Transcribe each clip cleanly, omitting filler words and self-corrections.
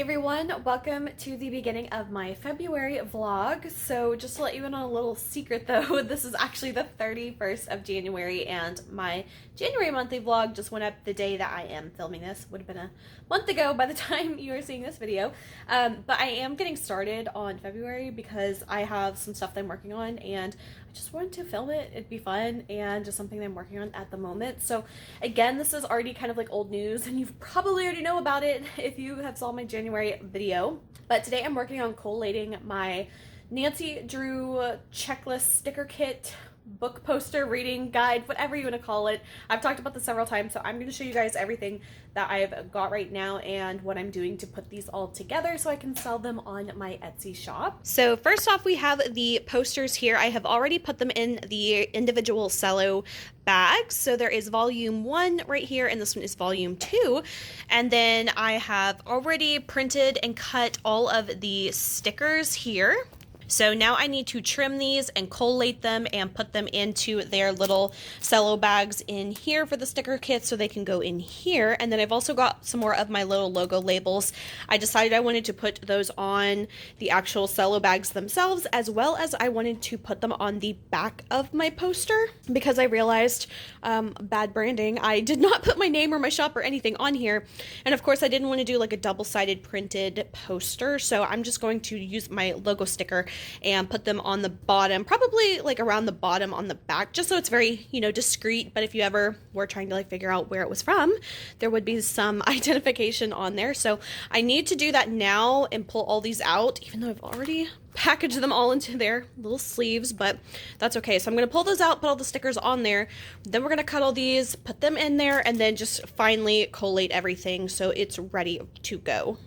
everyone, welcome to the beginning of my February vlog. So just to let you in on a little secret though, this is actually the 31st of January and my January monthly vlog just went up the day that I am filming this. Would have been a month ago by the time you are seeing this video. But I am getting started on February because I have some stuff that I'm working on and I just wanted to film it. It'd be fun and just something that I'm working on at the moment. So again, this is already kind of like old news and you probably already know about it if you have saw my January video. But today I'm working on collating my Nancy Drew checklist sticker kit, book poster, reading guide, whatever you want to call it. I've talked about this several times, so I'm going to show you guys everything that I've got right now and what I'm doing to put these all together so I can sell them on my Etsy shop. So first off, we have the posters here. I have already put them in the individual cello bags. So there is volume 1 right here and this one is volume 2. And then I have already printed and cut all of the stickers here. So now I need to trim these and collate them and put them into their little cello bags in here for the sticker kit so they can go in here. And then I've also got some more of my little logo labels. I decided I wanted to put those on the actual cello bags themselves, as well as I wanted to put them on the back of my poster because I realized bad branding. I did not put my name or my shop or anything on here. And of course I didn't want to do like a double-sided printed poster. So I'm just going to use my logo sticker and put them on the bottom, probably like around the bottom on the back, just so it's very, you know, discreet. But if you ever were trying to like figure out where it was from, there would be some identification on there. So I need to do that now and pull all these out, even though I've already packaged them all into their little sleeves, but that's okay. So I'm going to pull those out, put all the stickers on there. Then we're going to cut all these, put them in there, and then just finally collate everything so it's ready to go.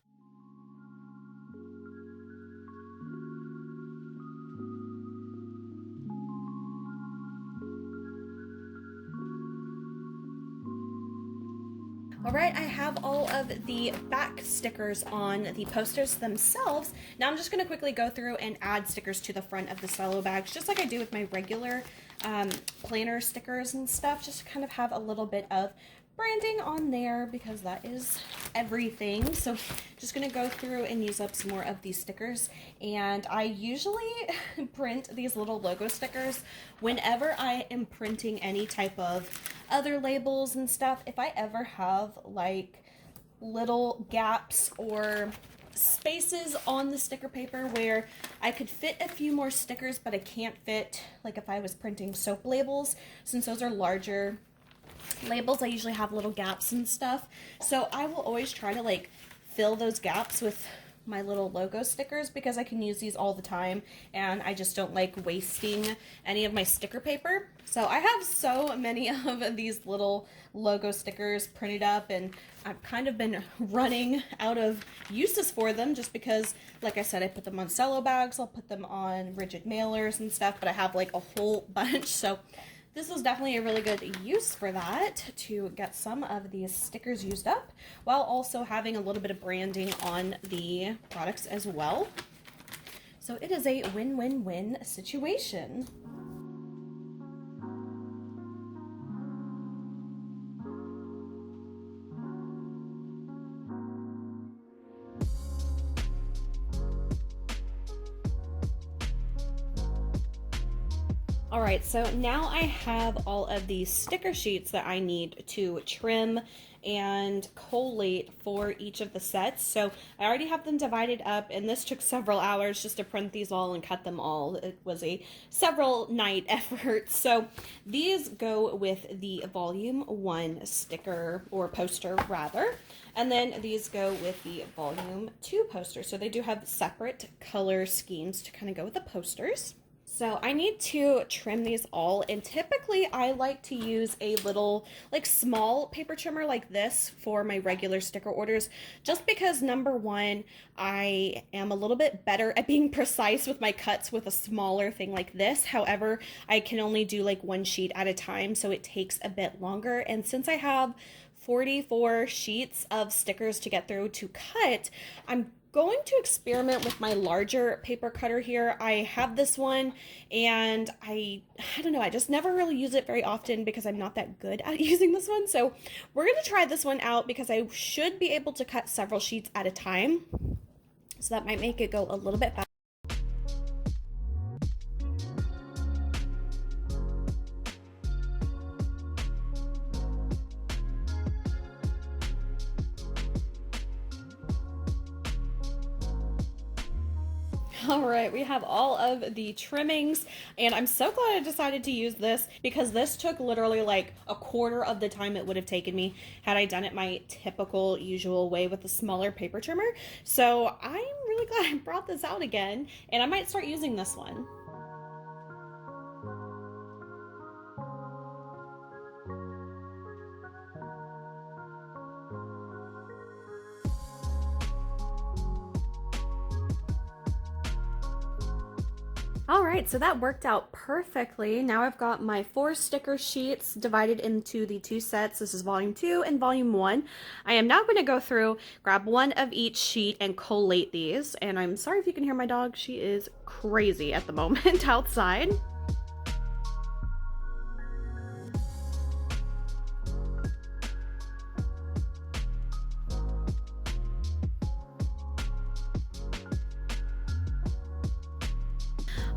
All right, I have all of the back stickers on the posters themselves. Now I'm just going to quickly go through and add stickers to the front of the cello bags, just like I do with my regular planner stickers and stuff, just to kind of have a little bit of branding on there because that is everything. So just going to go through and use up some more of these stickers. And I usually print these little logo stickers whenever I am printing any type of other labels and stuff. If I ever have like little gaps or spaces on the sticker paper where I could fit a few more stickers, but I can't fit, like if I was printing soap labels, since those are larger labels, I usually have little gaps and stuff. So I will always try to like fill those gaps with my little logo stickers because I can use these all the time and I just don't like wasting any of my sticker paper. So I have so many of these little logo stickers printed up and I've kind of been running out of uses for them just because, like I said, I put them on cello bags, I'll put them on rigid mailers and stuff, but I have like a whole bunch. So this was definitely a really good use for that, to get some of these stickers used up while also having a little bit of branding on the products as well. So it is a win-win-win situation. All right, so now I have all of these sticker sheets that I need to trim and collate for each of the sets. So I already have them divided up and this took several hours just to print these all and cut them all. It was a several night effort. So these go with the volume 1 sticker, or poster rather. And then these go with the volume 2 poster. So they do have separate color schemes to kind of go with the posters. So I need to trim these all, and typically I like to use a little like small paper trimmer like this for my regular sticker orders, just because number one, I am a little bit better at being precise with my cuts with a smaller thing like this. However, I can only do like one sheet at a time, so it takes a bit longer. And since I have 44 sheets of stickers to get through to cut, I'm going to experiment with my larger paper cutter here. I have this one, and I don't know, I just never really use it very often because I'm not that good at using this one. So we're going to try this one out because I should be able to cut several sheets at a time. So that might make it go a little bit faster. All right, we have all of the trimmings, and I'm so glad I decided to use this because this took literally like a quarter of the time it would have taken me had I done it my typical usual way with a smaller paper trimmer. So I'm really glad I brought this out again, and I might start using this one. All right, so that worked out perfectly. Now I've got my 4 sticker sheets divided into the 2 sets. This is volume 2 and volume 1. I am now going to go through, grab one of each sheet and collate these. And I'm sorry if you can hear my dog. She is crazy at the moment outside.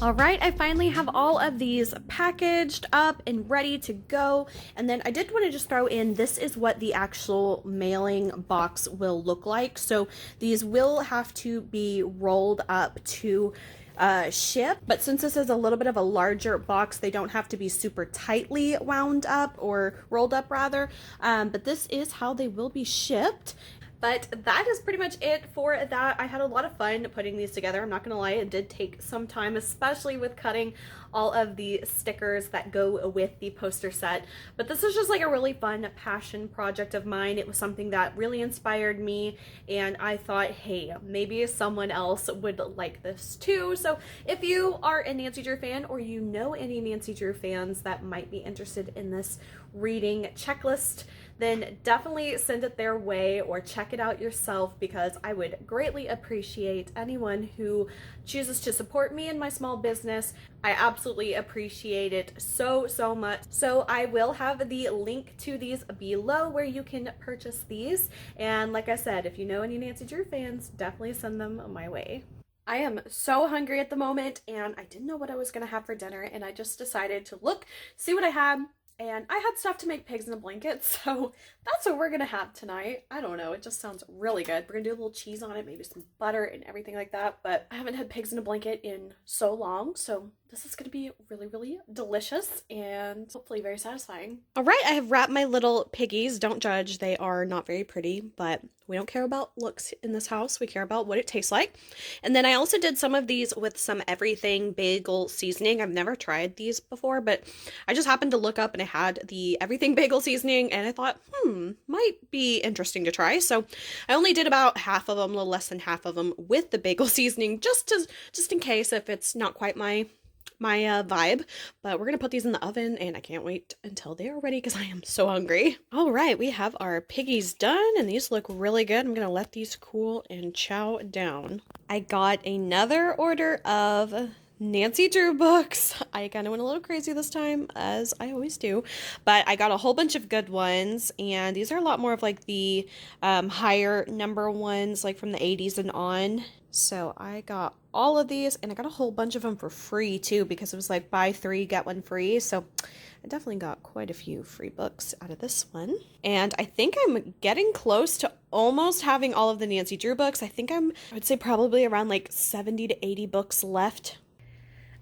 All right, I finally have all of these packaged up and ready to go. And then I did want to just throw in, this is what the actual mailing box will look like. So these will have to be rolled up to ship, but since this is a little bit of a larger box, they don't have to be super tightly wound up or rolled up rather, but this is how they will be shipped. But that is pretty much it for that. I had a lot of fun putting these together. I'm not gonna lie, it did take some time, especially with cutting all of the stickers that go with the poster set. But this is just like a really fun passion project of mine. It was something that really inspired me, and I thought, hey, maybe someone else would like this too. So if you are a Nancy Drew fan, or you know any Nancy Drew fans that might be interested in this reading checklist, then definitely send it their way or check it out yourself, because I would greatly appreciate anyone who chooses to support me in my small business. I absolutely appreciate it so much. So I will have the link to these below where you can purchase these. And like I said, if you know any Nancy Drew fans, definitely send them my way. I am so hungry at the moment, and I didn't know what I was gonna have for dinner, and I just decided to look, see what I had. And I had stuff to make pigs in a blanket, so that's what we're gonna have tonight. I don't know, it just sounds really good. We're gonna do a little cheese on it, maybe some butter and everything like that, but I haven't had pigs in a blanket in so long, so this is gonna be really delicious and hopefully very satisfying. All right, I have wrapped my little piggies. Don't judge, they are not very pretty, but we don't care about looks in this house. We care about what it tastes like. And then I also did some of these with some everything bagel seasoning. I've never tried these before, but I just happened to look up and I had the everything bagel seasoning, and I thought, might be interesting to try. So I only did about half of them, a little less than half of them with the bagel seasoning, just in case if it's not quite my vibe. But we're gonna put these in the oven, and I can't wait until they are ready because I am so hungry. All right, we have our piggies done, and these look really good. I'm gonna let these cool and chow down. I got another order of Nancy Drew books. I kind of went a little crazy this time, as I always do, but I got a whole bunch of good ones, and these are a lot more of like the higher number ones, like from the 80s and on. So I got all of these, and I got a whole bunch of them for free too, because it was like buy 3 get 1 free. So I definitely got quite a few free books out of this one. And I think I'm getting close to almost having all of the Nancy Drew books. I would say probably around like 70 to 80 books left.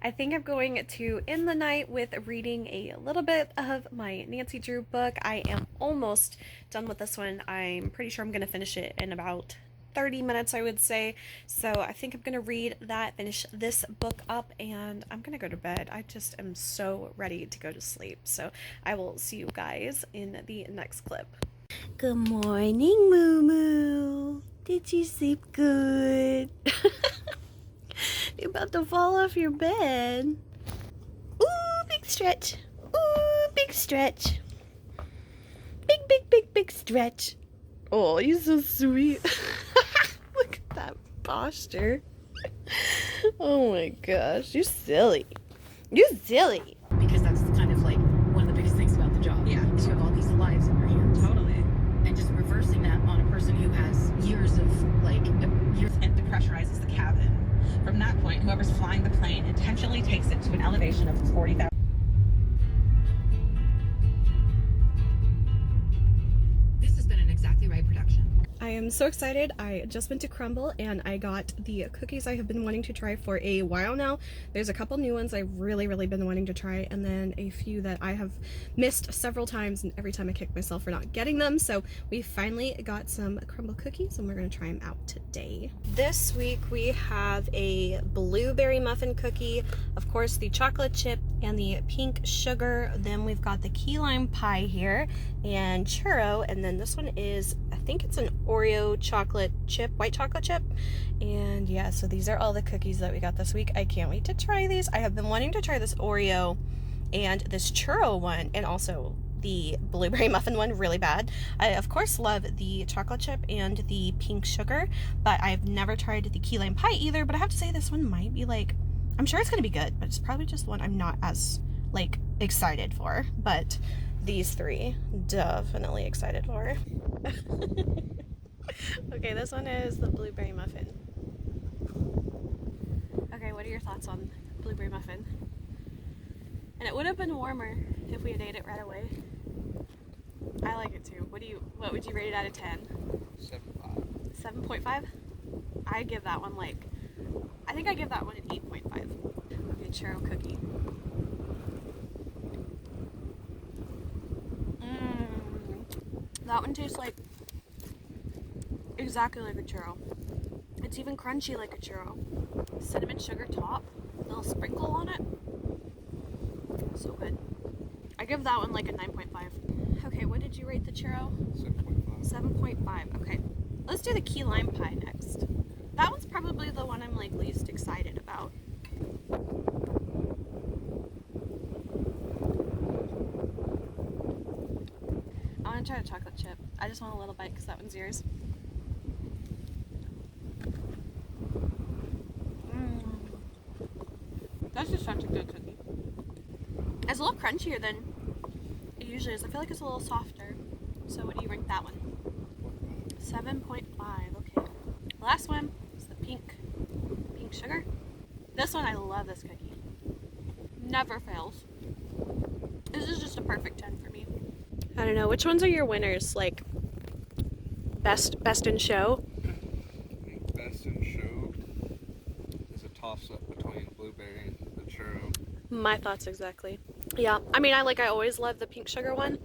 I think I'm going to end the night with reading a little bit of my Nancy Drew book. I am almost done with this one. I'm pretty sure I'm going to finish it in about 30 minutes, I would say. So I think I'm going to read that, finish this book up, and I'm going to go to bed. I just am so ready to go to sleep. So I will see you guys in the next clip. Good morning, Moo Moo. Did you sleep good? You're about to fall off your bed. Ooh, big stretch. Ooh, big stretch. Big stretch. Oh, you're so sweet. Look at that posture. Oh my gosh, you're silly. You're silly. Because that's kind of like one of the biggest things about the job. Yeah. Is you have all these lives in your hands. Totally. And just reversing that on a person who has years of like years. And depressurizes the cabin. From that point, whoever's flying the plane intentionally takes it to an elevation of 40,000. This has been an Exactly Right production. I am so excited. I just went to Crumble and I got the cookies I have been wanting to try for a while now. There's a couple new ones I've really been wanting to try, and then a few that I have missed several times, and every time I kick myself for not getting them. So we finally got some Crumble cookies and we're going to try them out today. This week we have a blueberry muffin cookie, of course the chocolate chip and the pink sugar. Then we've got the key lime pie here and churro, and then this one is, I think it's an Oreo chocolate chip, white chocolate chip. And yeah, so these are all the cookies that we got this week. I can't wait to try these. I have been wanting to try this Oreo and this churro one, and also the blueberry muffin one really bad. I of course love the chocolate chip and the pink sugar, but I've never tried the key lime pie either. But I have to say this one might be like, I'm sure it's gonna be good, but it's probably just one I'm not as like excited for. But these three, definitely excited for. Okay, this one is the blueberry muffin. Okay, what are your thoughts on blueberry muffin? And it would have been warmer if we had ate it right away. I like it too. What would you rate it out of 10? 7.5. 7.5? I give that one like, I think I give that one an 8.5. Okay, churro cookie. That one tastes like exactly like a churro. It's even crunchy like a churro. Cinnamon sugar top, little sprinkle on it. So good. I give that one like a 9.5. Okay, what did you rate the churro? 7.5. 7.5. Okay, let's do the key lime pie next. That one's probably the one I'm like least excited about. I want to try the chocolate chip. I just want a little bite because that one's yours. That's just such a good cookie. It's a little crunchier than it usually is. I feel like it's a little softer. So what do you rank that one? 7.5. Okay. Last one is the pink sugar. This one, I love this cookie. Never fails. This is just a perfect 10 for me. I don't know, which ones are your winners? Like best in show? Best in show is a toss-up between blueberry and the churro. My thoughts exactly. Yeah, I mean, I always love the pink sugar one,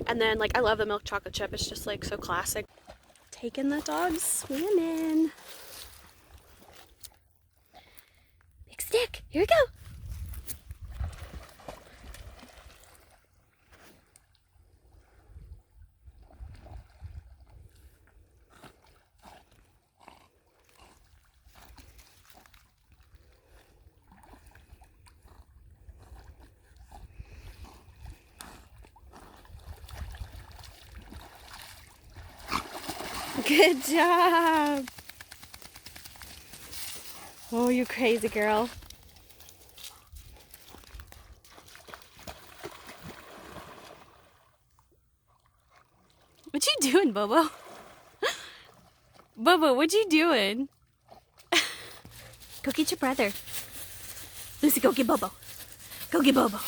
and then like I love the milk chocolate chip. It's just like so classic. Taking the dogs swimming. Big stick, here we go. Good job. Oh, you crazy girl. What you doing, Bobo? Bobo, what you doing? Go get your brother. Lucy, go get Bobo. Go get Bobo.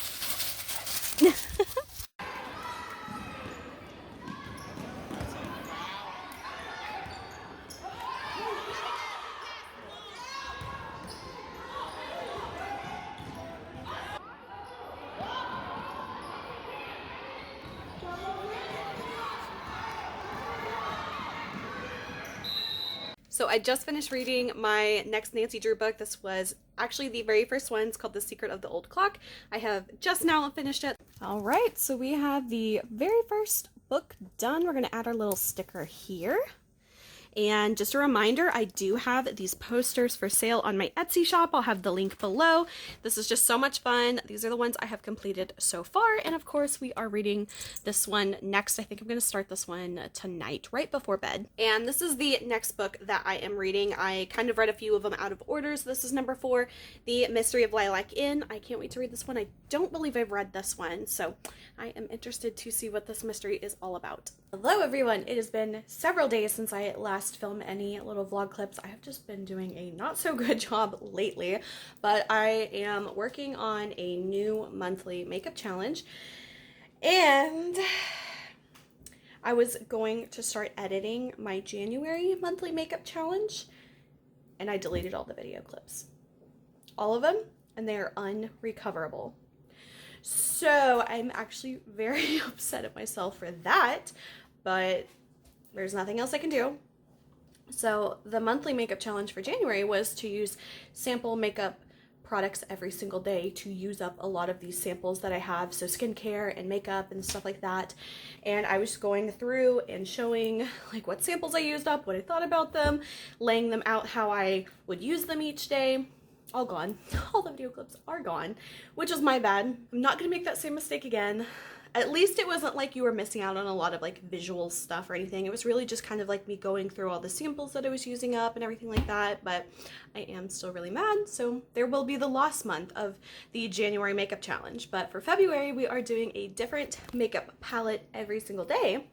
So I just finished reading my next Nancy Drew book. This was actually the very first one. It's called The Secret of the Old Clock. I have just now finished it. All right, so we have the very first book done. We're going to add our little sticker here. And just a reminder, I do have these posters for sale on my Etsy shop. I'll have the link below. This is just so much fun. These are the ones I have completed so far. And of course, we are reading this one next. I think I'm going to start this one tonight, right before bed. And this is the next book that I am reading. I kind of read a few of them out of order. So this is number 4, The Mystery of Lilac Inn. I can't wait to read this one. I don't believe I've read this one, so I am interested to see what this mystery is all about. Hello everyone, it has been several days since I last filmed any little vlog clips. I have just been doing a not so good job lately, but I am working on a new monthly makeup challenge, and I was going to start editing my January monthly makeup challenge, and I deleted all the video clips. All of them, and they are unrecoverable. So I'm actually very upset at myself for that, but there's nothing else I can do. So the monthly makeup challenge for January was to use sample makeup products every single day to use up a lot of these samples that I have, so skincare and makeup and stuff like that. And I was going through and showing like what samples I used up, what I thought about them, laying them out how I would use them each day. All gone. All the video clips are gone, which is my bad. I'm not gonna make that same mistake again. At least it wasn't like you were missing out on a lot of like visual stuff or anything. It was really just kind of like me going through all the samples that I was using up and everything like that, but I am still really mad. So there will be the lost month of the January makeup challenge. But for February, we are doing a different makeup palette every single day.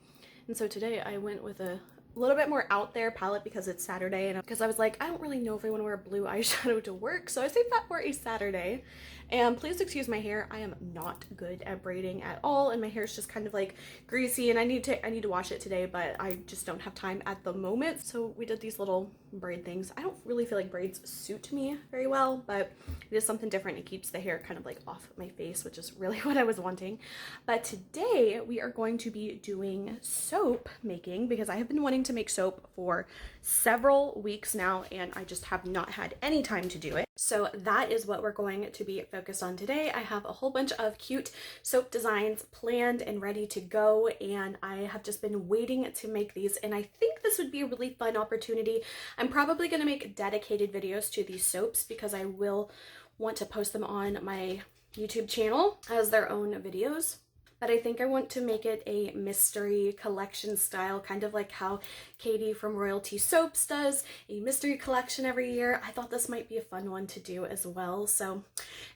And so today I went with a little bit more out there palette because it's Saturday, and because I was like, I don't really know if I want to wear blue eyeshadow to work, so I saved that for a Saturday. And please excuse my hair, I am not good at braiding at all, and my hair is just kind of like greasy, and I need to wash it today, but I just don't have time at the moment. So we did these little braid things. I don't really feel like braids suit me very well, but it is something different. It keeps the hair kind of like off my face, which is really what I was wanting. But today we are going to be doing soap making because I have been wanting to make soap for several weeks now, and I just have not had any time to do it. So that is what we're going to be focused on today. I have a whole bunch of cute soap designs planned and ready to go, and I have just been waiting to make these, and I think this would be a really fun opportunity. I'm probably going to make dedicated videos to these soaps because I will want to post them on my YouTube channel as their own videos. But I think I want to make it a mystery collection style, kind of like how Katie from Royalty Soaps does a mystery collection every year. I thought this might be a fun one to do as well. So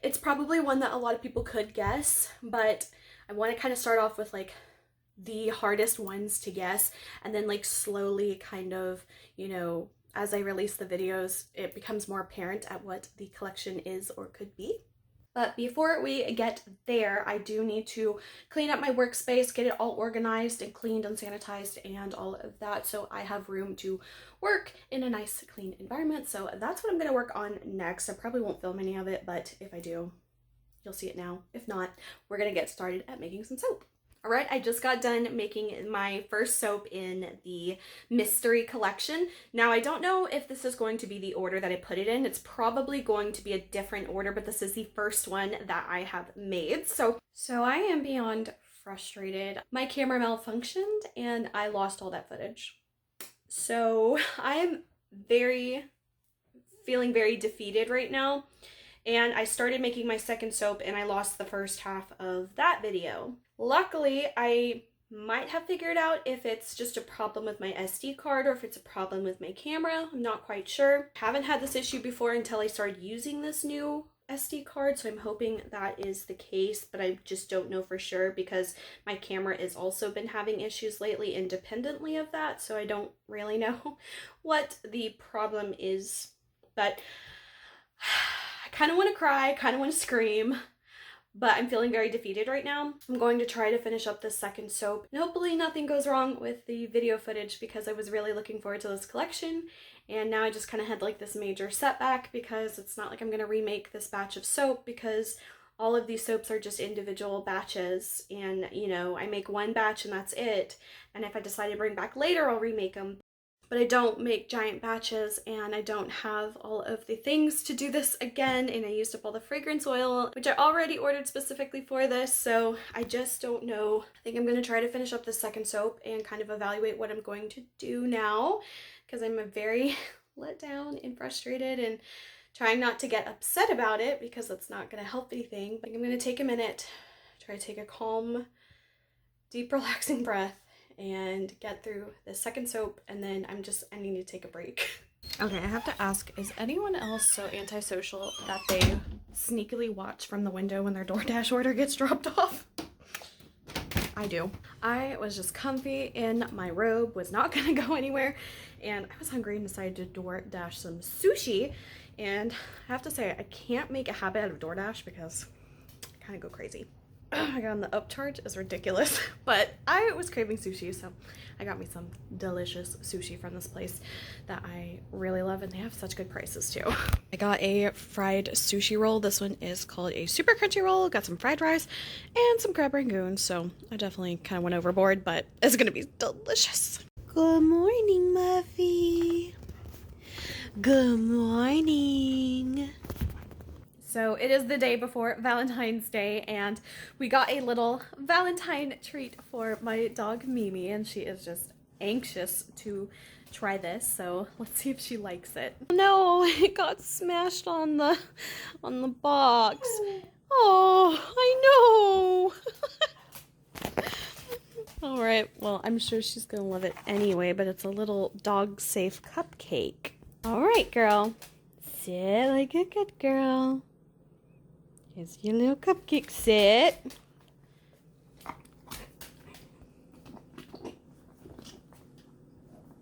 it's probably one that a lot of people could guess, but I want to kind of start off with like the hardest ones to guess, and then like slowly kind of, you know, as I release the videos, it becomes more apparent at what the collection is or could be. But before we get there, I do need to clean up my workspace, get it all organized and cleaned and sanitized and all of that, so I have room to work in a nice, clean environment. So that's what I'm going to work on next. I probably won't film any of it, but if I do, you'll see it now. If not, we're going to get started at making some soap. All right, I just got done making my first soap in the mystery collection. Now, I don't know if this is going to be the order that I put it in. It's probably going to be a different order, but this is the first one that I have made. So I am beyond frustrated. My camera malfunctioned and I lost all that footage. So I am feeling very defeated right now. And I started making my second soap and I lost the first half of that video. Luckily, I might have figured out if it's just a problem with my SD card or if it's a problem with my camera. I'm not quite sure. Haven't had this issue before until I started using this new SD card, so I'm hoping that is the case, but I just don't know for sure because my camera has also been having issues lately independently of that, so I don't really know what the problem is. But I kind of want to cry, kind of want to scream, but I'm feeling very defeated right now. I'm going to try to finish up this second soap, and hopefully nothing goes wrong with the video footage because I was really looking forward to this collection, and now I just kind of had like this major setback because it's not like I'm going to remake this batch of soap because all of these soaps are just individual batches, and you know, I make one batch and that's it, and if I decide to bring back later, I'll remake them. but I don't make giant batches and I don't have all of the things to do this again, and I used up all the fragrance oil, which I already ordered specifically for this, so I just don't know. I think I'm going to try to finish up the second soap and kind of evaluate what I'm going to do now, because I'm very let down and frustrated and trying not to get upset about it because that's not going to help anything. But I'm going to take a minute, try to take a calm, deep, relaxing breath and get through the second soap, and then I need to take a break. Okay, I have to ask, is anyone else so antisocial that they sneakily watch from the window when their DoorDash order gets dropped off? I do. I was just comfy in my robe, was not gonna go anywhere, and I was hungry and decided to DoorDash some sushi. And I have to say, I can't make a habit out of DoorDash because I kind of go crazy. Oh my god, the upcharge is ridiculous. But I was craving sushi, so I got me some delicious sushi from this place that I really love, and they have such good prices too. I got a fried sushi roll. This one is called a super crunchy roll. Got some fried rice and some crab rangoon, so I definitely kind of went overboard, but it's gonna be delicious. Good morning, Muffy. Good morning. So it is the day before Valentine's Day, and we got a little Valentine treat for my dog Mimi, and she is just anxious to try this, so let's see if she likes it. No, it got smashed on the box. Oh, I know. All right, well, I'm sure she's gonna love it anyway, but it's a little dog-safe cupcake. All right, girl, sit like a good girl. Here's your little cupcake. Sit.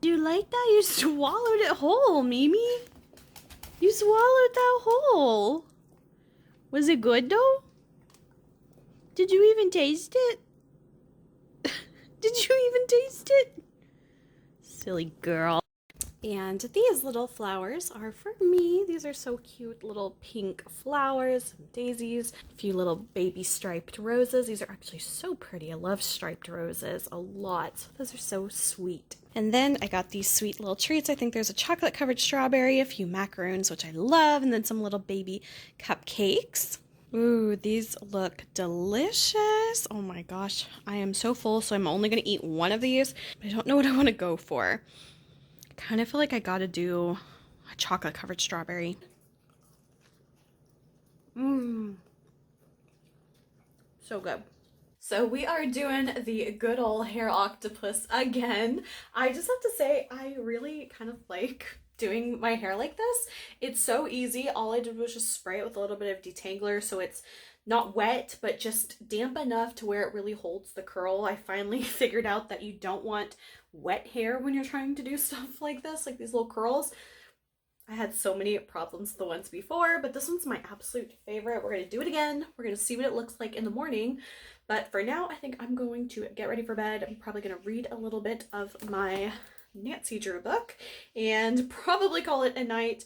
You like that? You swallowed it whole, Mimi. You swallowed that whole. Was it good though? Did you even taste it? Did you even taste it? Silly girl. And these little flowers are for me. These are so cute, little pink flowers, some daisies, a few little baby striped roses. These are actually so pretty. I love striped roses a lot. Those are so sweet. And then I got these sweet little treats. I think there's a chocolate covered strawberry, a few macaroons, which I love, and then some little baby cupcakes. Ooh, these look delicious. Oh my gosh, I am so full, so I'm only gonna eat one of these. I don't know what I want to go for. Kind of feel like I gotta do a chocolate covered strawberry. So good. So we are doing the good old hair octopus again. I just have to say, I really kind of like doing my hair like this. It's so easy. All I did was just spray it with a little bit of detangler so it's not wet, but just damp enough to where it really holds the curl. I finally figured out that you don't want wet hair when you're trying to do stuff like this, like these little curls. I had so many problems the ones before, but this one's my absolute favorite. We're going to do it again. We're going to see what it looks like in the morning. But for now, I think I'm going to get ready for bed. I'm probably going to read a little bit of my Nancy Drew book and probably call it a night.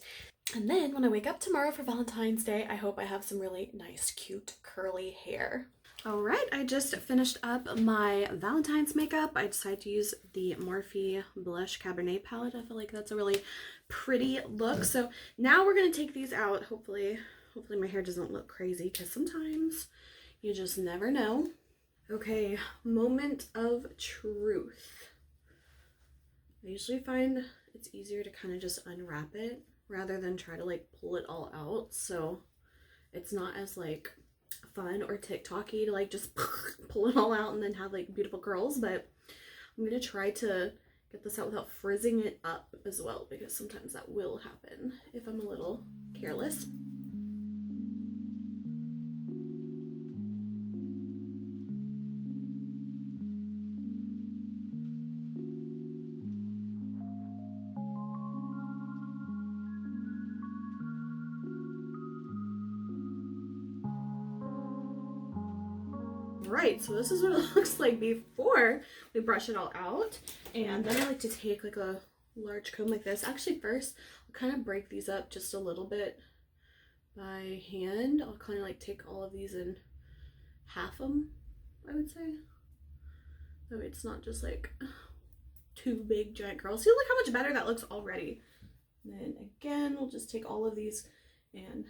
And then when I wake up tomorrow for Valentine's Day, I hope I have some really nice, cute, curly hair. All right, I just finished up my Valentine's makeup. I decided to use the Morphe Blush Cabernet palette. I feel like that's a really pretty look. So now we're gonna take these out. Hopefully my hair doesn't look crazy, because sometimes you just never know. Okay, moment of truth. I usually find it's easier to kind of just unwrap it rather than try to like pull it all out, so it's not as like fun or TikTok-y to like just pull it all out and then have like beautiful curls. But I'm gonna try to get this out without frizzing it up as well, because sometimes that will happen if I'm a little careless. Right, so this is what it looks like before we brush it all out. And then I like to take like a large comb like this. Actually, first I'll kind of break these up just a little bit by hand. I'll kind of like take all of these and half them, I would say. That way it's not just like two big giant curls. See, look how much better that looks already. And then again, we'll just take all of these and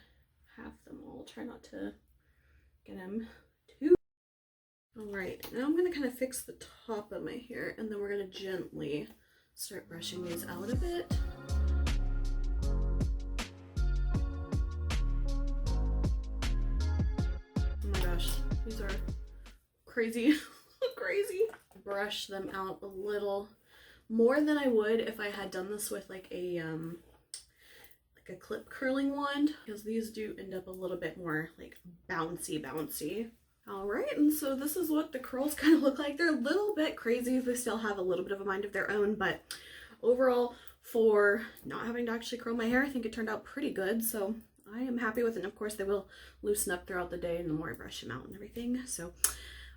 half them all. Try not to get them too. All right, now I'm gonna kind of fix the top of my hair, and then we're gonna gently start brushing these out a bit. Oh my gosh, these are crazy, crazy. Brush them out a little more than I would if I had done this with like a clip curling wand, because these do end up a little bit more like bouncy. All right, and so this is what the curls kind of look like. They're a little bit crazy. They still have a little bit of a mind of their own, but overall, for not having to actually curl my hair, I think it turned out pretty good. So I am happy with it. And of course, they will loosen up throughout the day and the more I brush them out and everything. So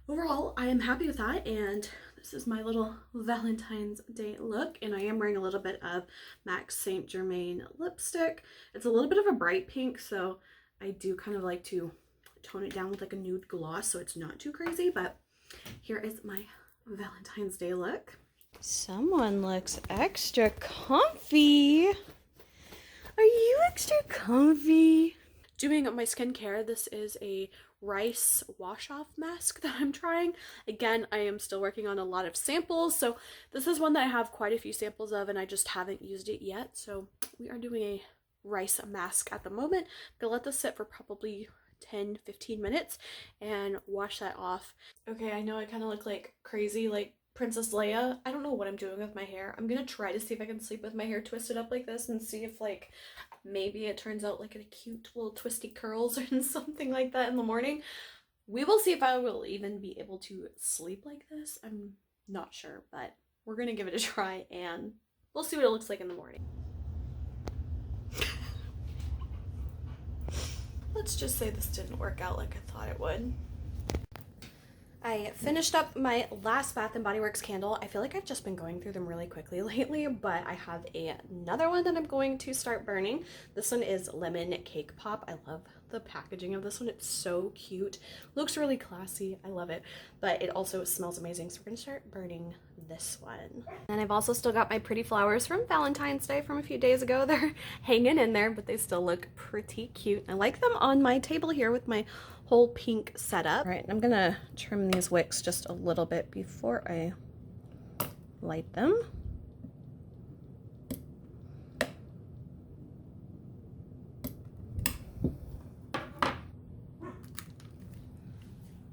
overall, I am happy with that. And this is my little Valentine's Day look. And I am wearing a little bit of MAC Saint Germain lipstick. It's a little bit of a bright pink, so I do kind of like to tone it down with like a nude gloss so it's not too crazy. But here is my Valentine's Day look. Someone looks extra comfy. Are you extra comfy? Doing my skincare, this is a rice wash-off mask that I'm trying. Again, I am still working on a lot of samples, so this is one that I have quite a few samples of and I just haven't used it yet. So we are doing a rice mask at the moment. I'm gonna let this sit for probably 10-15 minutes and wash that off. Okay, I know I kind of look like crazy, like Princess Leia. I don't know what I'm doing with my hair. I'm gonna try to see if I can sleep with my hair twisted up like this and see if like maybe it turns out like a cute little twisty curls or something like that in the morning. We will see if I will even be able to sleep like this. I'm not sure, but we're gonna give it a try and we'll see what it looks like in the morning. Let's just say this didn't work out like I thought it would. I finished up my last Bath & Body Works candle. I feel like I've just been going through them really quickly lately, but I have another one that I'm going to start burning. This one is Lemon Cake Pop. I love the packaging of this one. It's so cute. Looks really classy. I love it, but it also smells amazing. So we're gonna start burning this one. And I've also still got my pretty flowers from Valentine's Day from a few days ago. They're hanging in there, but they still look pretty cute. I like them on my table here with my whole pink setup. All right, I'm gonna trim these wicks just a little bit before I light them.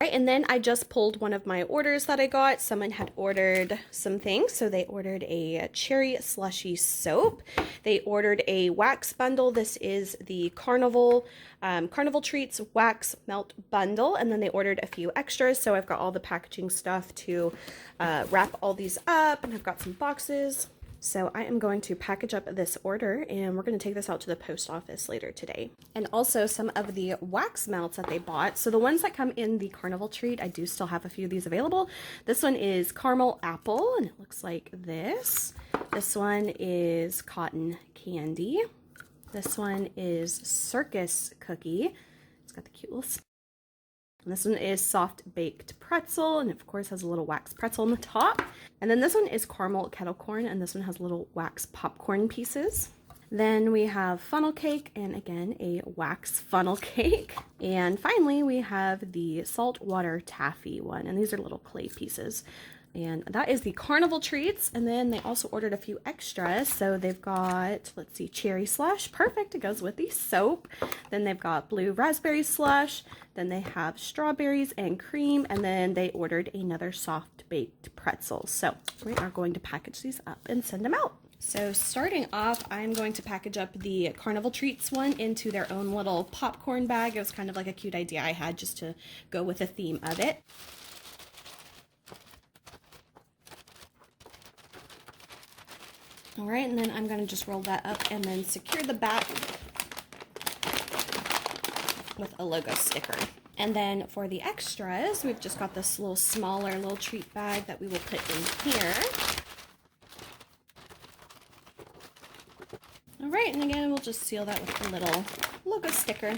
Right, and then I just pulled one of my orders that I got. Someone had ordered some things. So they ordered a cherry slushy soap. They ordered a wax bundle. This is the Carnival Treats Wax Melt Bundle. And then they ordered a few extras. So I've got all the packaging stuff to wrap all these up. And I've got some boxes. So I am going to package up this order and we're going to take this out to the post office later today. And also some of the wax melts that they bought. So the ones that come in the Carnival Treat, I do still have a few of these available. This one is Caramel Apple and it looks like this. This one is Cotton Candy. This one is Circus Cookie. It's got the cute little spine. And this one is Soft Baked Pretzel, and of course has a little wax pretzel on the top. And then this one is Caramel Kettle Corn, and this one has little wax popcorn pieces. Then we have funnel cake, and again, a wax funnel cake. And finally, we have the saltwater taffy one, and these are little clay pieces. And that is the Carnival Treats. And then they also ordered a few extras. So they've got, let's see, cherry slush. Perfect. It goes with the soap. Then they've got blue raspberry slush. Then they have strawberries and cream. And then they ordered another soft baked pretzel. So we are going to package these up and send them out. So starting off, I'm going to package up the Carnival Treats one into their own little popcorn bag. It was kind of like a cute idea I had just to go with the theme of it. All right, and then I'm going to just roll that up and then secure the back with a logo sticker. And then for the extras, we've just got this little smaller little treat bag that we will put in here. All right, and again, we'll just seal that with a little logo sticker.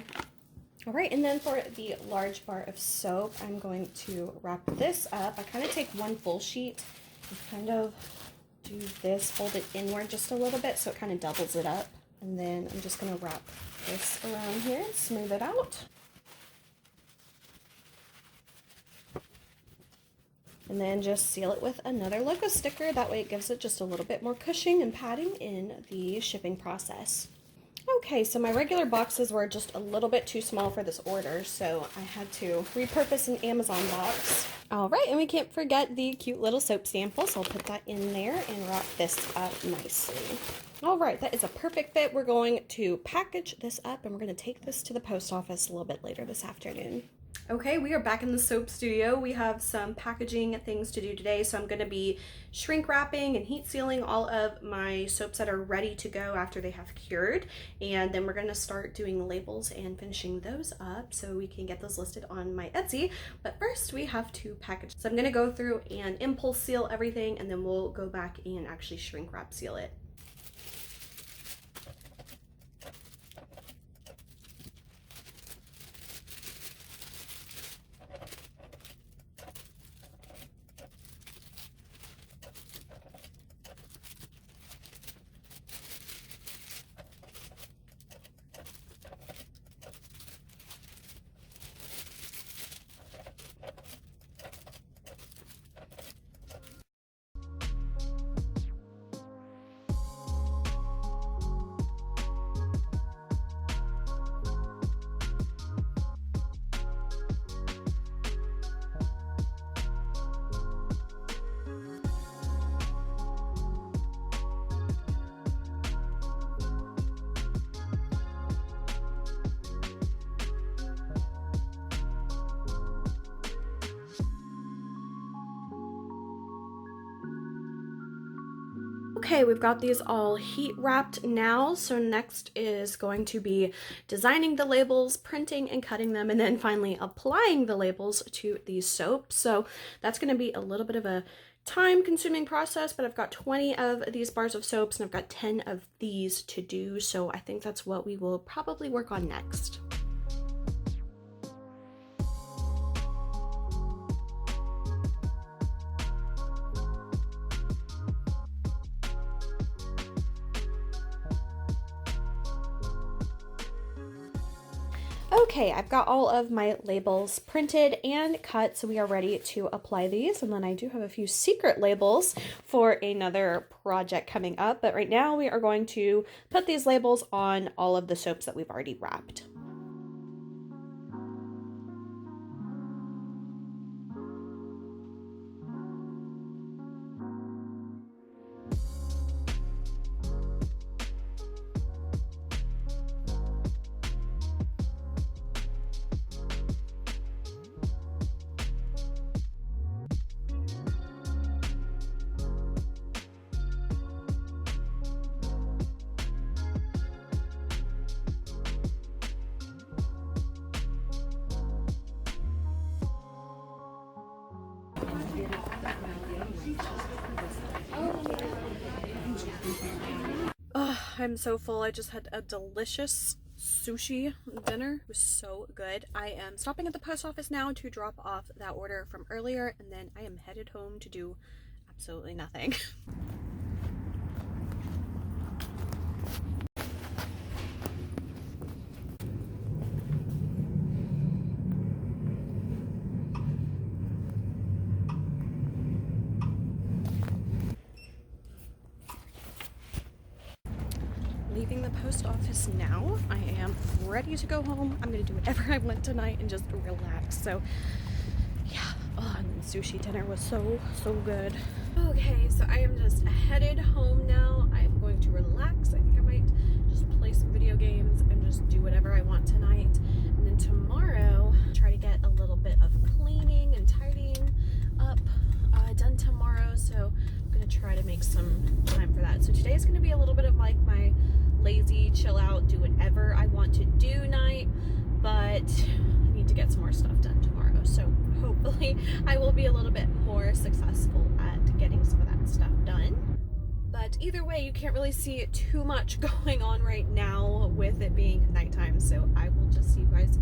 All right, and then for the large bar of soap, I'm going to wrap this up. I kind of take one full sheet and kind of do this, fold it inward just a little bit so it kind of doubles it up. And then I'm just going to wrap this around here and smooth it out. And then just seal it with another logo sticker. That way it gives it just a little bit more cushioning and padding in the shipping process. Okay, so my regular boxes were just a little bit too small for this order, so I had to repurpose an Amazon box. All right, and we can't forget the cute little soap sample, so I'll put that in there and wrap this up nicely. All right, that is a perfect fit. We're going to package this up, and we're going to take this to the post office a little bit later this afternoon. Okay, we are back in the soap studio. We have some packaging things to do today, so I'm going to be shrink wrapping and heat sealing all of my soaps that are ready to go after they have cured, and then we're going to start doing labels and finishing those up so we can get those listed on my Etsy. But first we have to package. So I'm going to go through and impulse seal everything, and then we'll go back and actually shrink wrap seal it. Okay, we've got these all heat wrapped now, so next is going to be designing the labels, printing and cutting them, and then finally applying the labels to these soaps. So that's going to be a little bit of a time-consuming process, but I've got 20 of these bars of soaps and I've got 10 of these to do, so I think that's what we will probably work on next. Okay, I've got all of my labels printed and cut, so we are ready to apply these. And then I do have a few secret labels for another project coming up, but right now we are going to put these labels on all of the soaps that we've already wrapped. Oh, I'm so full. I just had a delicious sushi dinner. It was so good. I am stopping at the post office now to drop off that order from earlier, and then I am headed home to do absolutely nothing. Leaving the post office now. I am ready to go home. I'm gonna do whatever I want tonight and just relax. So yeah, oh, and the sushi dinner was so good. Okay, so I am just headed home now. I am going to relax. I think I might just play some video games and just do whatever I want tonight. And then tomorrow, try to get a little bit of cleaning and tidying up done tomorrow. So I'm gonna try to make some time for that. So today is gonna be a little bit of like my lazy, chill out, do whatever I want to do night, but I need to get some more stuff done tomorrow. So hopefully I will be a little bit more successful at getting some of that stuff done. But either way, you can't really see too much going on right now with it being nighttime. So I will just see you guys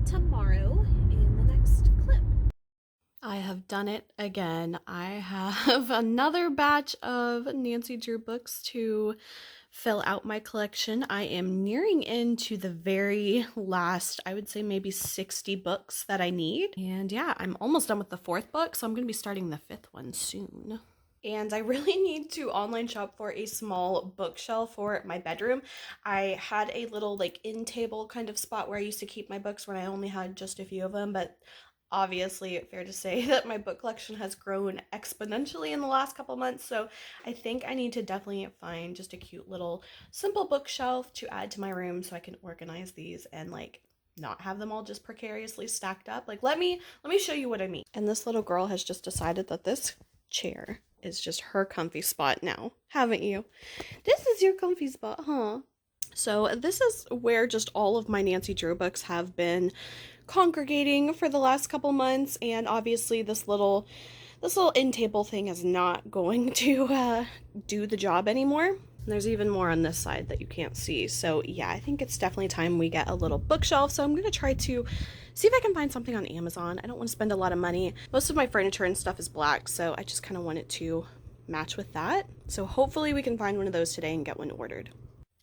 tomorrow in the next clip. I have done it again. I have another batch of Nancy Drew books to fill out my collection. I am nearing into the very last, I would say maybe 60 books that I need. And yeah, I'm almost done with the 4th book, so I'm going to be starting the 5th one soon. And I really need to online shop for a small bookshelf for my bedroom. I had a little like in table kind of spot where I used to keep my books when I only had just a few of them, but obviously fair to say that my book collection has grown exponentially in the last couple months, so I think I need to definitely find just a cute little simple bookshelf to add to my room so I can organize these and like not have them all just precariously stacked up. Like let me show you what I mean. And this little girl has just decided that this chair is just her comfy spot now, haven't you? This is your comfy spot, huh? So this is where just all of my Nancy Drew books have been congregating for the last couple months, and obviously this little end table thing is not going to do the job anymore. There's even more on this side that you can't see. So yeah, I think it's definitely time we get a little bookshelf. So I'm gonna try to see if I can find something on Amazon. I don't want to spend a lot of money. Most of my furniture and stuff is black, so I just kind of want it to match with that. So hopefully we can find one of those today and get one ordered.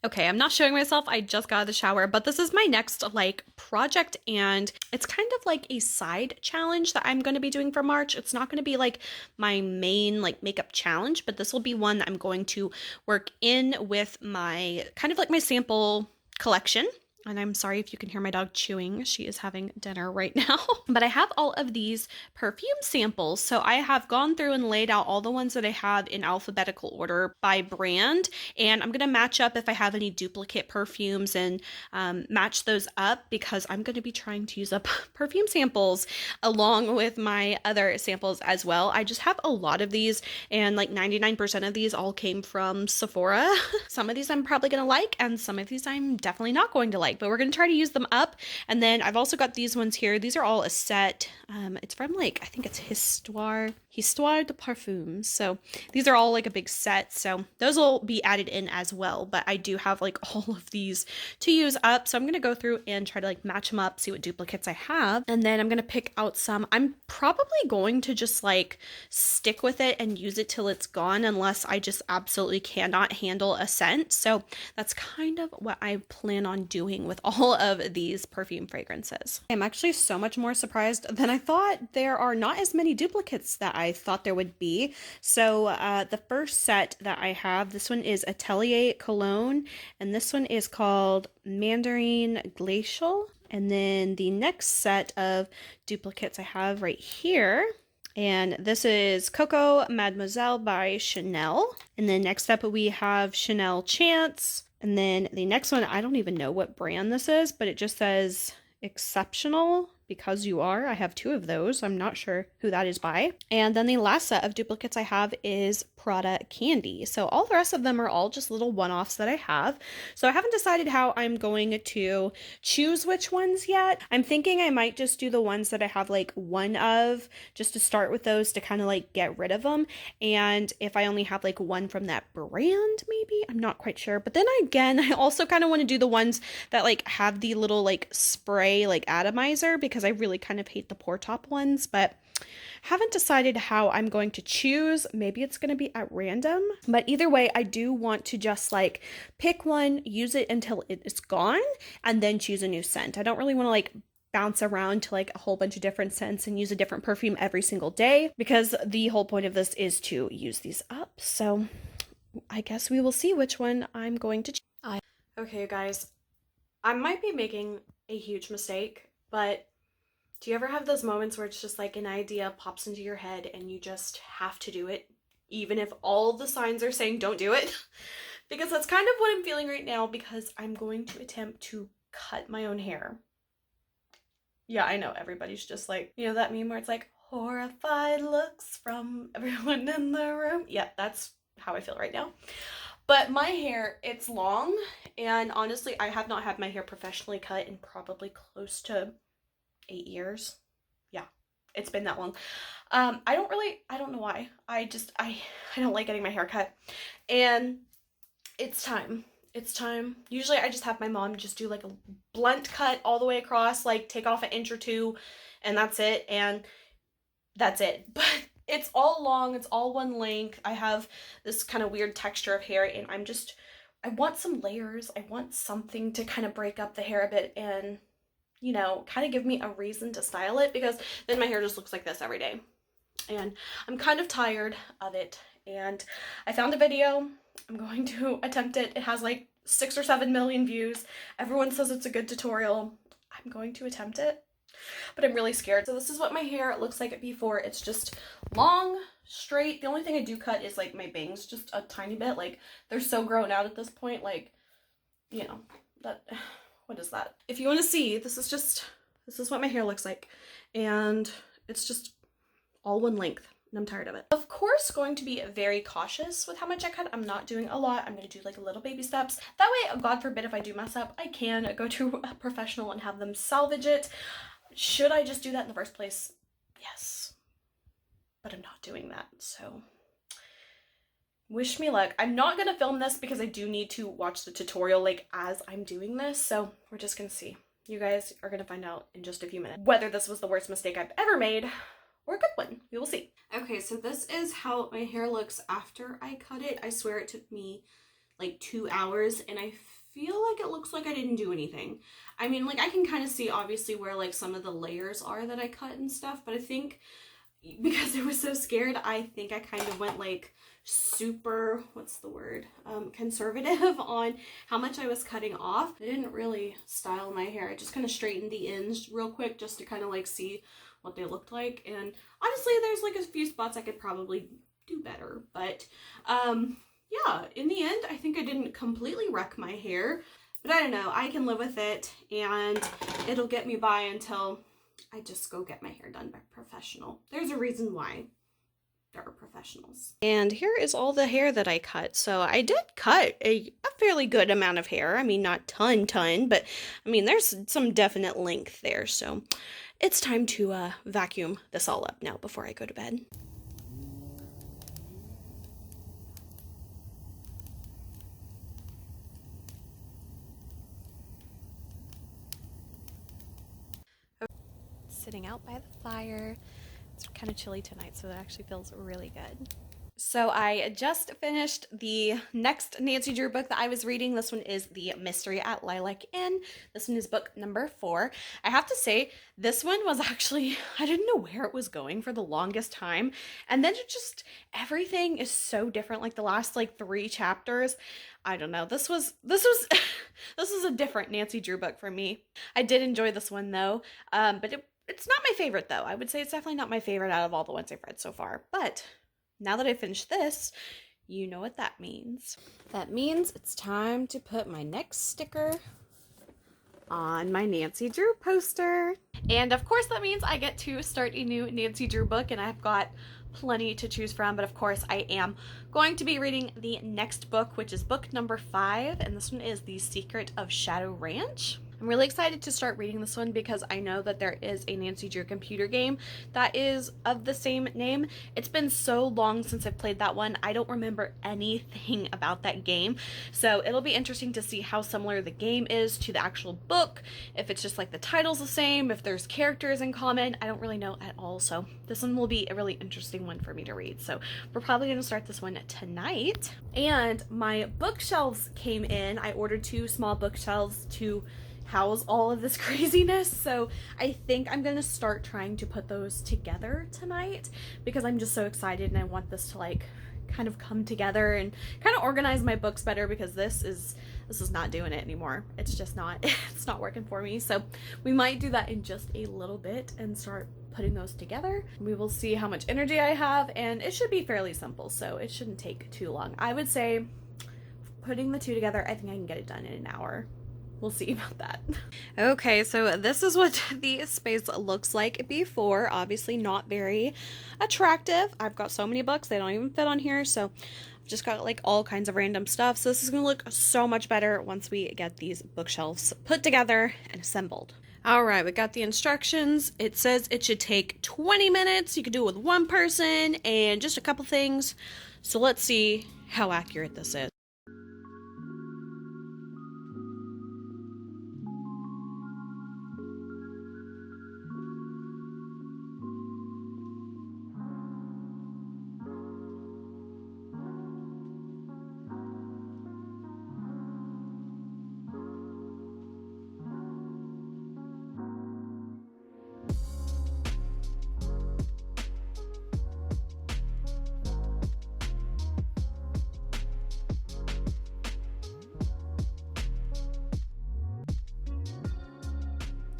Okay, I'm not showing myself, I just got out of the shower, but this is my next like project, and it's kind of like a side challenge that I'm going to be doing for March. It's not going to be like my main like makeup challenge, but this will be one that I'm going to work in with my kind of like my sample collection. And I'm sorry if you can hear my dog chewing. She is having dinner right now. But I have all of these perfume samples. So I have gone through and laid out all the ones that I have in alphabetical order by brand. And I'm going to match up if I have any duplicate perfumes and match those up, because I'm going to be trying to use up perfume samples along with my other samples as well. I just have a lot of these, and like 99% of these all came from Sephora. Some of these I'm probably going to like, and some of these I'm definitely not going to like. But we're going to try to use them up. And then I've also got these ones here. These are all a set. It's from like, I think it's Histoire de Parfums. So these are all like a big set. So those will be added in as well. But I do have like all of these to use up. So I'm going to go through and try to like match them up, see what duplicates I have. And then I'm going to pick out some. I'm probably going to just like stick with it and use it till it's gone, unless I just absolutely cannot handle a scent. So that's kind of what I plan on doing with all of these perfume fragrances. I'm actually so much more surprised than I thought. There are not as many duplicates that I thought there would be. So the first set that I have, this one is Atelier Cologne, and this one is called Mandarin Glacial. And then the next set of duplicates I have right here, and this is Coco Mademoiselle by Chanel. And then next up we have Chanel Chance. And then the next one, I don't even know what brand this is, but it just says Exceptional Because You Are. I have 2 of those. I'm not sure who that is by. And then the last set of duplicates I have is Prada Candy. So all the rest of them are all just little one-offs that I have. So I haven't decided how I'm going to choose which ones yet. I'm thinking I might just do the ones that I have like one of, just to start with those to kind of like get rid of them. And if I only have like one from that brand, maybe, I'm not quite sure. But then again, I also kind of want to do the ones that like have the little like spray like atomizer, because I really kind of hate the pour top ones, but haven't decided how I'm going to choose. Maybe it's going to be at random, but either way, I do want to just like pick one, use it until it is gone, and then choose a new scent. I don't really want to like bounce around to like a whole bunch of different scents and use a different perfume every single day, because the whole point of this is to use these up. So I guess we will see which one I'm going to choose. Okay, guys, I might be making a huge mistake, but do you ever have those moments where it's just like an idea pops into your head and you just have to do it, even if all the signs are saying don't do it? Because that's kind of what I'm feeling right now, because I'm going to attempt to cut my own hair. Yeah, I know, everybody's just like, you know that meme where it's like, horrified looks from everyone in the room? Yeah, that's how I feel right now. But my hair, it's long, and honestly, I have not had my hair professionally cut in probably close to 8 years. Yeah, it's been that long. I don't know why. I don't like getting my hair cut. And it's time. It's time. Usually I just have my mom just do like a blunt cut all the way across, like take off an inch or 2, and that's it. And that's it. But it's all long, it's all one length. I have this kind of weird texture of hair, and I want some layers. I want something to kind of break up the hair a bit and, you know, kind of give me a reason to style it, because then my hair just looks like this every day. And I'm kind of tired of it. And I found a video. I'm going to attempt it. It has like 6 or 7 million views. Everyone says it's a good tutorial. I'm going to attempt it, but I'm really scared. So this is what my hair looks like before. It's just long, straight. The only thing I do cut is like my bangs just a tiny bit. Like they're so grown out at this point, like, you know, that, what is that? If you want to see, this is what my hair looks like, and it's just all one length, and I'm tired of it. Of course, going to be very cautious with how much I cut. I'm not doing a lot. I'm going to do like little baby steps. That way, God forbid, if I do mess up, I can go to a professional and have them salvage it. Should I just do that in the first place? Yes. But I'm not doing that, so wish me luck. I'm not going to film this because I do need to watch the tutorial like as I'm doing this, so we're just going to see. You guys are going to find out in just a few minutes whether this was the worst mistake I've ever made or a good one. We will see. Okay, so this is how my hair looks after I cut it. I swear it took me like 2 hours, and I feel like it looks like I didn't do anything. I mean, like I can kind of see obviously where like some of the layers are that I cut and stuff, but I think because I was so scared, I think I kind of went like super, what's the word, conservative on how much I was cutting off. I didn't really style my hair. I just kind of straightened the ends real quick just to kind of like see what they looked like, and honestly there's like a few spots I could probably do better, but yeah, in the end I think I didn't completely wreck my hair, but I don't know, I can live with it, and it'll get me by until I just go get my hair done by a professional. There's a reason why there are professionals. And here is all the hair that I cut. So I did cut a fairly good amount of hair. I mean, not ton, but I mean, there's some definite length there. So it's time to vacuum this all up now before I go to bed. Sitting out by the fire. It's kind of chilly tonight, so it actually feels really good. So I just finished the next Nancy Drew book that I was reading. This one is The Mystery at Lilac Inn. This one is book number 4. I have to say, this one was actually, I didn't know where it was going for the longest time. And then it just, everything is so different. Like the last like 3 chapters, I don't know. This was this was a different Nancy Drew book for me. I did enjoy this one though, but it's not my favorite though. I would say it's definitely not my favorite out of all the ones I've read so far. But now that I finished this, you know what that means. That means it's time to put my next sticker on my Nancy Drew poster. And of course that means I get to start a new Nancy Drew book, and I've got plenty to choose from, but of course I am going to be reading the next book, which is book number 5, and this one is The Secret of Shadow Ranch. I'm really excited to start reading this one because I know that there is a Nancy Drew computer game that is of the same name. It's been so long since I've played that one. I don't remember anything about that game. So it'll be interesting to see how similar the game is to the actual book, if it's just like the title's the same, if there's characters in common. I don't really know at all. So this one will be a really interesting one for me to read. So we're probably going to start this one tonight. And my bookshelves came in. I ordered 2 small bookshelves to house all of this craziness, so I think I'm gonna start trying to put those together tonight because I'm just so excited and I want this to like kind of come together and kind of organize my books better, because this is not doing it anymore. It's just not, it's not working for me. So we might do that in just a little bit and start putting those together. We will see how much energy I have, and it should be fairly simple, so it shouldn't take too long. I would say putting the 2 together, I think I can get it done in an hour. We'll see about that. Okay, so this is what the space looks like before. Obviously not very attractive. I've got so many books, they don't even fit on here, so I've just got like all kinds of random stuff. So this is gonna look so much better once we get these bookshelves put together and assembled. All right, we got the instructions. It says it should take 20 minutes. You could do it with 1 person and just a couple things. So let's see how accurate this is.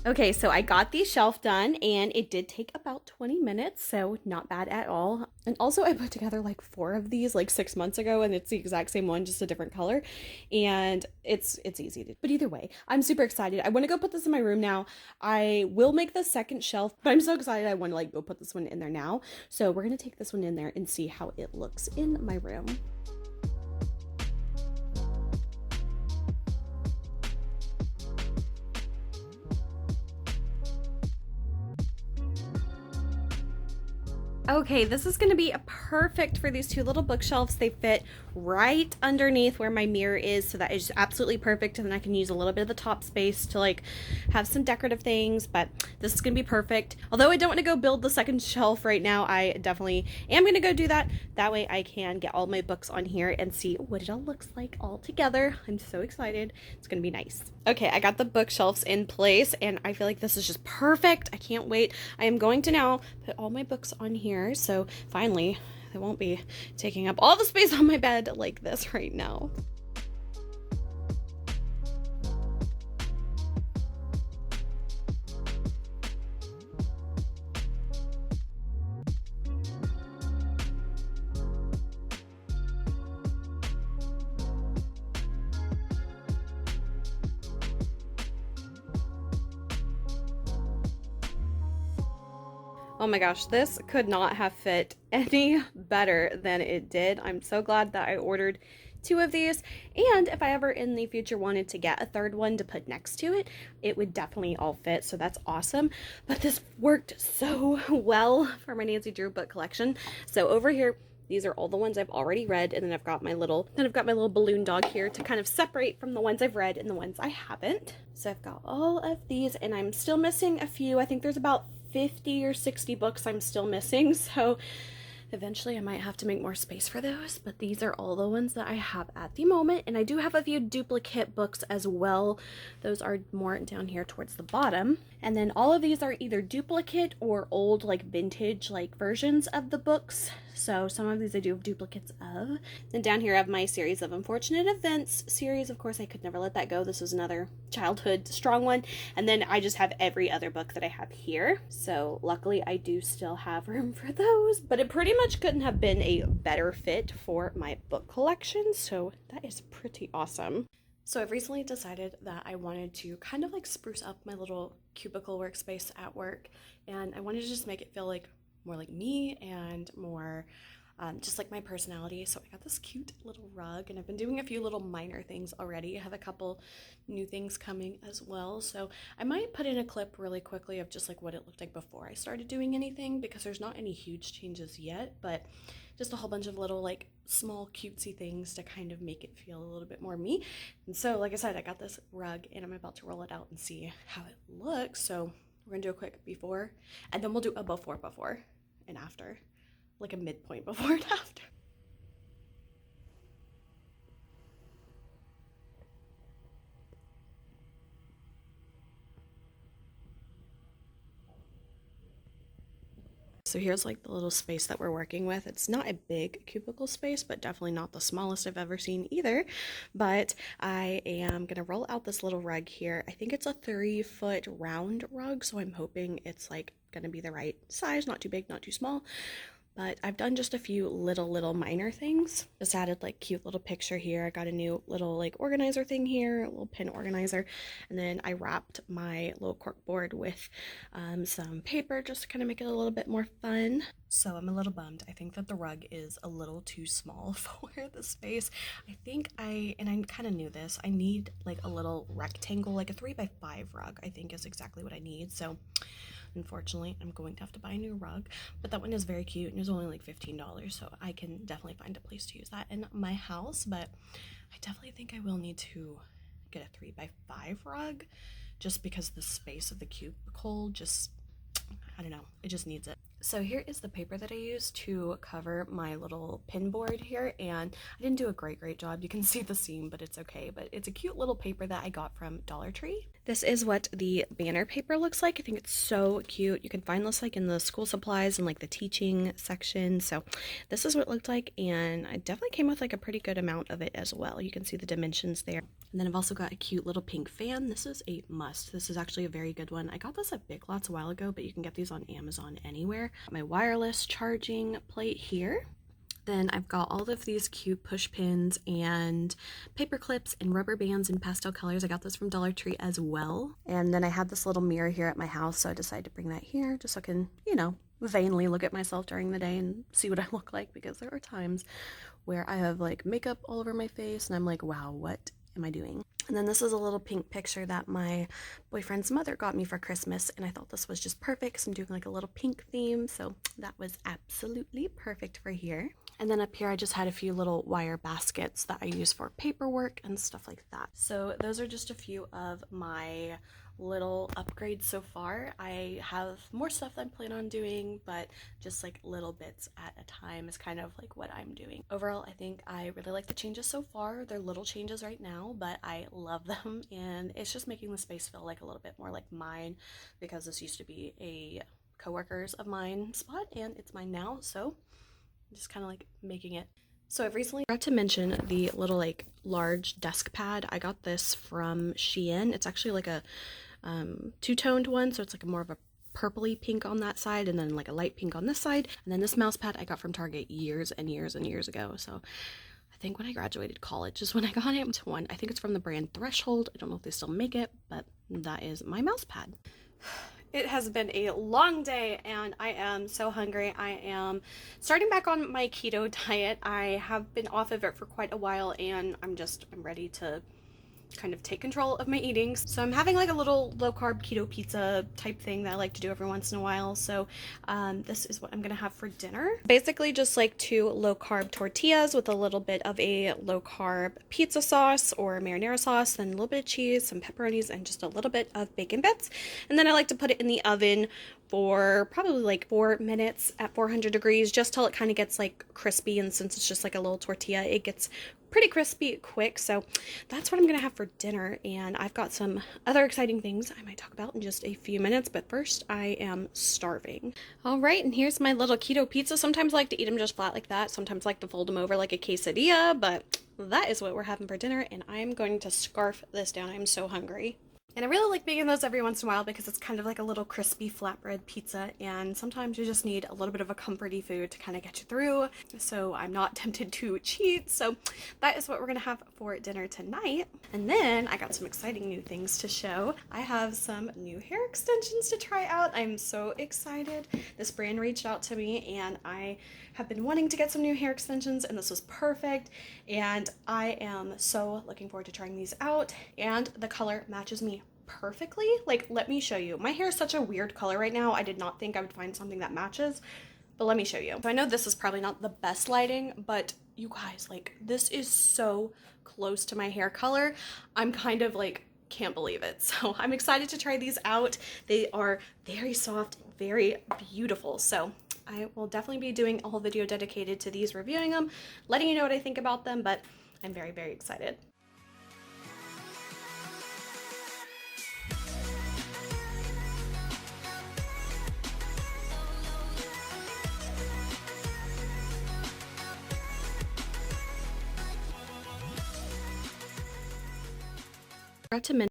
Okay, so I got the shelf done and it did take about 20 minutes, so not bad at all. And also I put together like 4 of these like 6 months ago, and it's the exact same one, just a different color. And it's easy to, but either way, I'm super excited. I want to go put this in my room now. I will make the second shelf, but I'm so excited I want to like go put this one in there now. So we're going to take this one in there and see how it looks in my room. Okay, this is going to be perfect for these 2 little bookshelves. They fit right underneath where my mirror is, so that is absolutely perfect. And then I can use a little bit of the top space to like have some decorative things, but this is going to be perfect. Although I don't want to go build the second shelf right now, I definitely am going to go do that. That way I can get all my books on here and see what it all looks like all together. I'm so excited. It's going to be nice. Okay, I got the bookshelves in place and I feel like this is just perfect. I can't wait. I am going to now put all my books on here, so finally they won't be taking up all the space on my bed like this right now. Oh my gosh, this could not have fit any better than it did. I'm so glad that I ordered 2 of these, and if I ever in the future wanted to get a 3rd one to put next to it, it would definitely all fit, so that's awesome. But this worked so well for my Nancy Drew book collection. So over here, these are all the ones I've already read, and then I've got my little balloon dog here to kind of separate from the ones I've read and the ones I haven't. So I've got all of these, and I'm still missing a few. I think there's about 50 or 60 books I'm still missing, so eventually I might have to make more space for those, but these are all the ones that I have at the moment. And I do have a few duplicate books as well. Those are more down here towards the bottom. And then all of these are either duplicate or old, like vintage, like versions of the books. So some of these I do have duplicates of. Then down here I have my Series of Unfortunate Events series. Of course, I could never let that go. This was another childhood strong one. And then I just have every other book that I have here. So luckily I do still have room for those, but it pretty much couldn't have been a better fit for my book collection. So that is pretty awesome. So I've recently decided that I wanted to kind of like spruce up my little cubicle workspace at work, and I wanted to just make it feel like more like me and more just like my personality. So I got this cute little rug, and I've been doing a few little minor things already. I have a couple new things coming as well, so I might put in a clip really quickly of just like what it looked like before I started doing anything, because there's not any huge changes yet, but just a whole bunch of little like small cutesy things to kind of make it feel a little bit more me. And so like I said, I got this rug and I'm about to roll it out and see how it looks. So we're gonna do a quick before, and then we'll do a before and after, like a midpoint before and after. So here's like the little space that we're working with. It's not a big cubicle space, but definitely not the smallest I've ever seen either. But I am gonna roll out this little rug here. I think it's a 3-foot round rug, so I'm hoping it's like gonna be the right size, not too big, not too small. But I've done just a few little minor things. Just added like cute little picture here. I got a new little like organizer thing here, a little pin organizer. And then I wrapped my little cork board with some paper just to kind of make it a little bit more fun. So I'm a little bummed. I think that the rug is a little too small for the space. I think and I kind of knew this, I need like a little rectangle, like a 3x5 rug, I think is exactly what I need. So unfortunately, I'm going to have to buy a new rug, but that one is very cute and it was only like $15, so I can definitely find a place to use that in my house. But I definitely think I will need to get a 3x5 rug, just because the space of the cubicle just, I don't know, it just needs it. So here is the paper that I used to cover my little pin board here, and I didn't do a great job. You can see the seam, but it's okay. But it's a cute little paper that I got from Dollar Tree. This is what the banner paper looks like. I think it's so cute. You can find this like in the school supplies and like the teaching section. So this is what it looked like, and I definitely came with like a pretty good amount of it as well. You can see the dimensions there. And then I've also got a cute little pink fan. This is a must. This is actually a very good one. I got this at Big Lots a while ago, but you can get these on Amazon anywhere. My wireless charging plate here. Then I've got all of these cute push pins and paper clips and rubber bands in pastel colors. I got those from Dollar Tree as well. And then I have this little mirror here at my house, so I decided to bring that here just so I can, you know, vainly look at myself during the day and see what I look like, because there are times where I have like makeup all over my face and I'm like, wow, what am I doing? And then this is a little pink picture that my boyfriend's mother got me for Christmas, and I thought this was just perfect because I'm doing like a little pink theme, so that was absolutely perfect for here. And then up here I just had a few little wire baskets that I use for paperwork and stuff like that. So those are just a few of my little upgrades so far. I have more stuff that I plan on doing, but just like little bits at a time is kind of like what I'm doing. Overall, I think I really like the changes so far. They're little changes right now, but I love them, and it's just making the space feel like a little bit more like mine, because this used to be a coworkers of mine spot and it's mine now, so I'm just kind of like making it. So I've recently forgot to mention the little like large desk pad. I got this from Shein. It's actually like a two-toned one, so it's like more of a purpley pink on that side and then like a light pink on this side. And then this mouse pad I got from Target years and years and years ago. So I think when I graduated college is when I got it. One, I think it's from the brand Threshold. I don't know if they still make it, but that is my mouse pad. It has been a long day and I am so hungry. I am starting back on my keto diet. I have been off of it for quite a while, and I'm ready to kind of take control of my eating. So I'm having like a little low carb keto pizza type thing that I like to do every once in a while. So this is what I'm gonna have for dinner. Basically just like 2 low carb tortillas with a little bit of a low carb pizza sauce or marinara sauce, then a little bit of cheese, some pepperonis, and just a little bit of bacon bits. And then I like to put it in the oven for probably like 4 minutes at 400 degrees, just till it kind of gets like crispy. And since it's just like a little tortilla, it gets pretty crispy quick. So that's what I'm gonna have for dinner, and I've got some other exciting things I might talk about in just a few minutes, but first I am starving. All right, and here's my little keto pizza. Sometimes I like to eat them just flat like that, sometimes I like to fold them over like a quesadilla, but that is what we're having for dinner, and I'm going to scarf this down. I'm so hungry. And I really like making those every once in a while because it's kind of like a little crispy flatbread pizza, and sometimes you just need a little bit of a comforty food to kind of get you through, so I'm not tempted to cheat. So that is what we're gonna have for dinner tonight. And then I got some exciting new things to show. I have some new hair extensions to try out. I'm so excited. This brand reached out to me and I have been wanting to get some new hair extensions, and this was perfect, and I am so looking forward to trying these out. And the color matches me perfectly. Like, let me show you. My hair is such a weird color right now. I did not think I would find something that matches, but let me show you. So I know this is probably not the best lighting, but you guys, like, this is so close to my hair color. I'm kind of like, can't believe it. So I'm excited to try these out. They are very soft, very beautiful. So I will definitely be doing a whole video dedicated to these, reviewing them, letting you know what I think about them, but I'm very, very excited. To